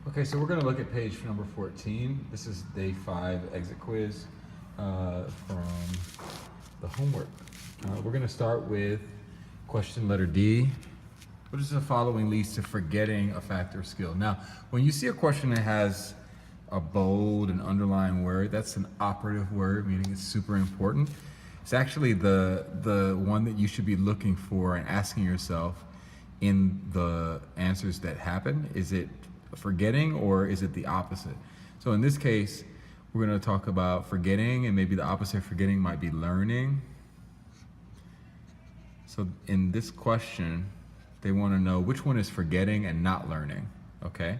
Okay, so we're going to look at page number 14. This is day 5 exit quiz from the homework. We're going to start with question letter D. Which is the following leads to forgetting a fact or skill? Now, when you see a question that has a bold and underlined word, that's an operative word, meaning it's super important. It's actually the one that you should be looking for and asking yourself in the answers that happen. Is it forgetting or is it the opposite? So in this case, we're going to talk about forgetting, and maybe the opposite of forgetting might be learning. So in this question, they want to know which one is forgetting and not learning, okay?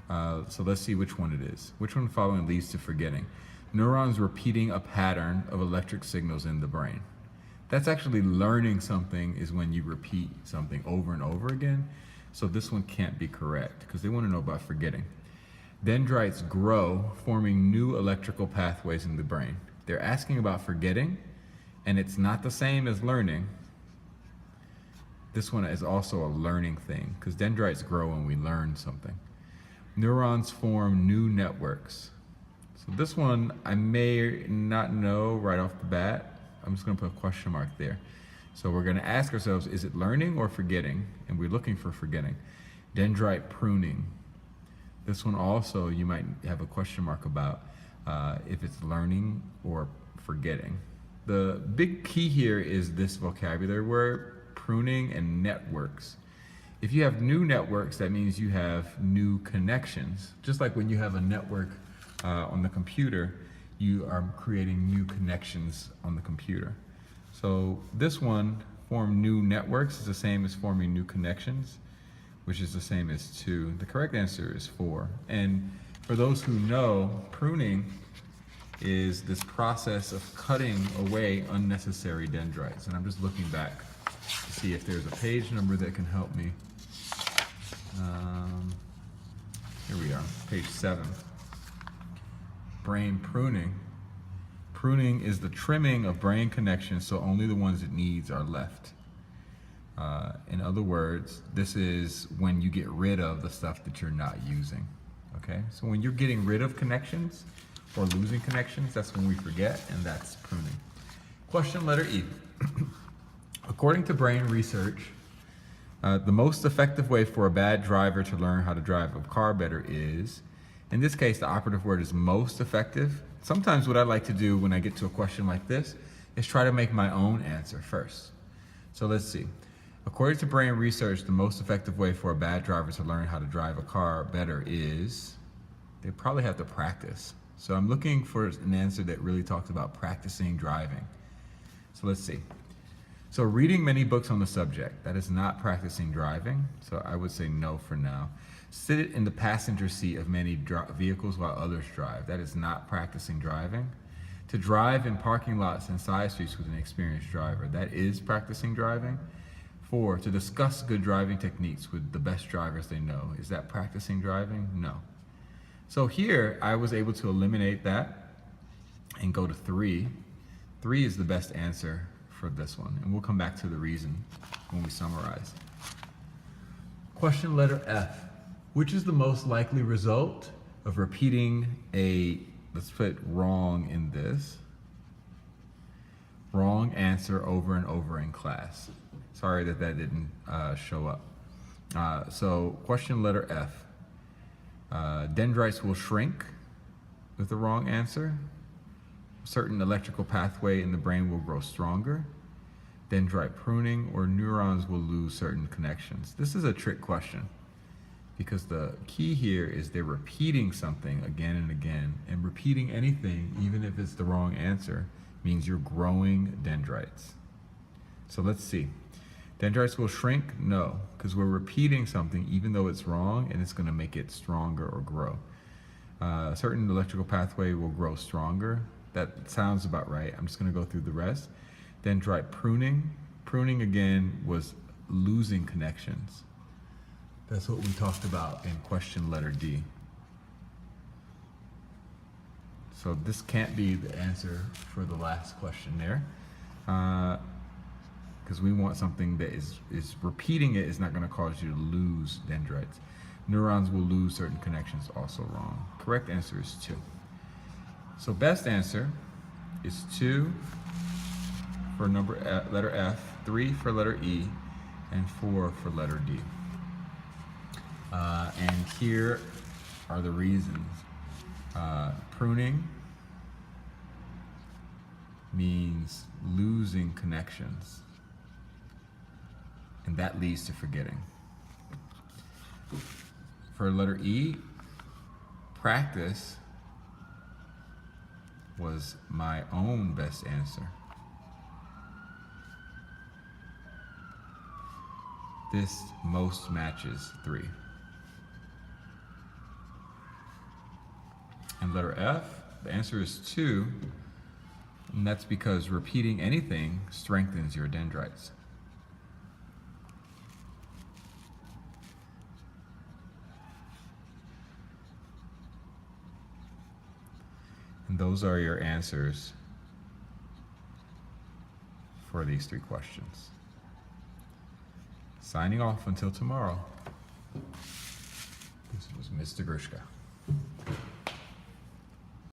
So let's see which one it is. Which one following leads to forgetting? Neurons repeating a pattern of electric signals in the brain. That's actually learning something, is when you repeat something over and over again. So this one can't be correct because they want to know about forgetting. Dendrites grow, forming new electrical pathways in the brain. They're asking about forgetting, and it's not the same as learning. This one is also a learning thing because dendrites grow when we learn something. Neurons form new networks. So this one I may not know right off the bat. I'm just going to put a question mark there. So we're going to ask ourselves, is it learning or forgetting? And we're looking for forgetting. Dendrite pruning. This one also you might have a question mark about if it's learning or forgetting. The big key here is this vocabulary word, pruning and networks. If you have new networks, that means you have new connections. Just like when you have a network on the computer, you are creating new connections on the computer. So this one, form new networks, is the same as forming new connections, which is the same as 2. The correct answer is 4. And for those who know, pruning is this process of cutting away unnecessary dendrites. And I'm just looking back to see if there's a page number that can help me. Here we are, page 7. Brain pruning. Pruning is the trimming of brain connections so only the ones it needs are left. In other words, this is when you get rid of the stuff that you're not using. Okay, so when you're getting rid of connections or losing connections, that's when we forget, and that's pruning. Question letter E. According to brain research, the most effective way for a bad driver to learn how to drive a car better is, in this case, the operative word is most effective. Sometimes what I like to do when I get to a question like this is try to make my own answer first. So let's see. According to brain research, the most effective way for a bad driver to learn how to drive a car better is, they probably have to practice. So I'm looking for an answer that really talks about practicing driving. So let's see. So reading many books on the subject, that is not practicing driving. So I would say no for now. Sit in the passenger seat of many vehicles while others drive. That is not practicing driving. To drive in parking lots and side streets with an experienced driver, that is practicing driving. 4, to discuss good driving techniques with the best drivers they know. Is that practicing driving? No. So here I was able to eliminate that and go to 3. 3 is the best answer for this one, and we'll come back to the reason when we summarize. Question letter F. Which is the most likely result of repeating a, let's put wrong in this, wrong answer over and over in class? Sorry that didn't show up. So question letter F. Dendrites will shrink with the wrong answer. Certain electrical pathway in the brain will grow stronger. Dendrite pruning, or neurons will lose certain connections. This is a trick question because the key here is they're repeating something again and again, and repeating anything, even if it's the wrong answer, means you're growing dendrites. So let's see. Dendrites will shrink? No, because we're repeating something even though it's wrong, and it's going to make it stronger or grow. Certain electrical pathway will grow stronger. That sounds about right. I'm just going to go through the rest. Dendrite pruning. Pruning again was losing connections. That's what we talked about in question letter D. So this can't be the answer for the last question there. Because we want something that is repeating it is not going to cause you to lose dendrites. Neurons will lose certain connections, also wrong. Correct answer is 2. So best answer is 2 for letter F, 3 for letter E, and 4 for letter D. And here are the reasons. Pruning means losing connections, and that leads to forgetting. For letter E, practice was my own best answer. This most matches 3. And letter F, the answer is 2, and that's because repeating anything strengthens your dendrites. And those are your answers for these 3 questions. Signing off until tomorrow. This was Mr. Gruszka.